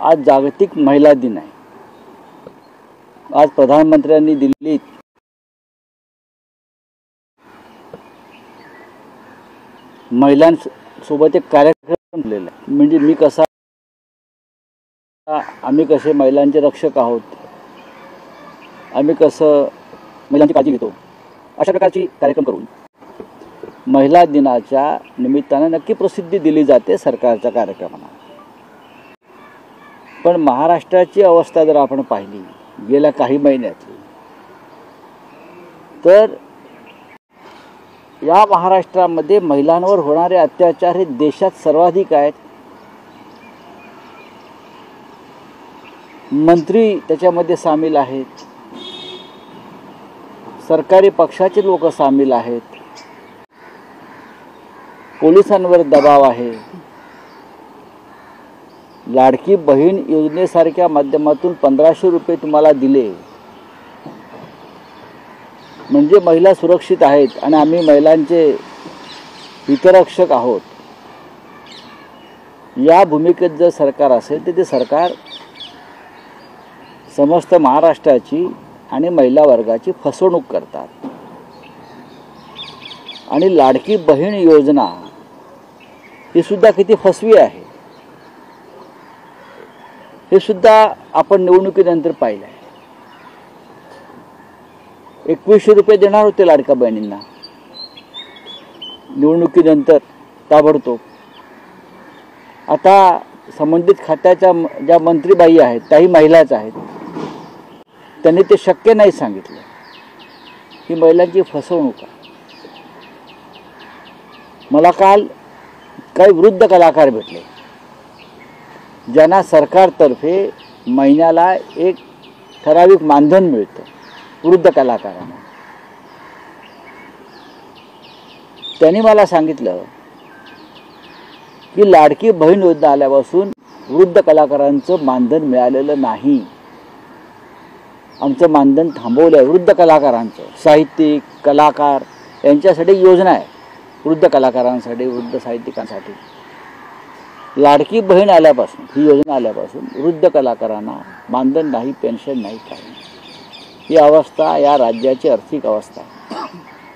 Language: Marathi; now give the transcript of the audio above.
आज जागतिक महिला दिन आहे। आज प्रधानमंत्र्यांनी दिल्लीत महिलांसोबत एक कार्यक्रम केलेला आहे। म्हणजे मी कसा आम्ही कसे महिलांचे रक्षक आहोत, आम्ही कसं महिलांची काळजी घेतो, अशा प्रकारची कार्यक्रम करून महिला दिनाच्या निमित्ताने नक्की प्रसिद्धी दिली जाते सरकारच्या कार्यक्रमांना। पण महाराष्ट्राची अवस्था जर आपण पाहिली गेल्या काही महिन्यातली, तर या महाराष्ट्रामध्ये महिलांवर होणारे अत्याचार हे देशात सर्वाधिक आहेत। मंत्री त्याच्यामध्ये सामील आहेत, सरकारी पक्षाचे लोक सामील आहेत, पोलिसांवर दबाव आहे। लाडकी बहीण योजनेसारख्या माध्यमातून 1500 रुपये तुम्हाला दिले म्हणजे महिला सुरक्षित आहेत आणि आम्ही महिलांचे हितरक्षक आहोत, या भूमिकेत जर सरकार असेल तर ते सरकार समस्त महाराष्ट्राची आणि महिला वर्गाची फसवणूक करतात। आणि लाडकी बहीण योजना ही सुद्धा किती फसवी आहे हे सुद्धा आपण निवडणुकीनंतर पाहिलं आहे। 2100 रुपये देणार होते लाडक्या बहिणींना, निवडणुकीनंतर ताबडतोब आता संबंधित खात्याच्या ज्या मंत्रीबाई आहेत त्याही महिलाच आहेत, त्यांनी ते शक्य नाही सांगितलं। ही महिलांची फसवणूक आहे। मला काल काही वृद्ध कलाकार भेटले ज्यांना सरकारतर्फे महिन्याला एक ठराविक मानधन मिळतं वृद्ध कलाकारांना। त्यांनी मला सांगितलं की लाडकी बहीण योजना आल्यापासून वृद्ध कलाकारांचं मानधन मिळालेलं नाही, आमचं मानधन थांबवलं आहे। वृद्ध कलाकारांचं, साहित्यिक कलाकार यांच्यासाठी योजना आहे, वृद्ध कलाकारांसाठी, वृद्ध साहित्यिकांसाठी। लाडकी बहीण आल्यापासून, ही योजना आल्यापासून वृद्ध कलाकारांना मानधन नाही, पेन्शन नाही, काही नाही। ही अवस्था या राज्याची आर्थिक अवस्था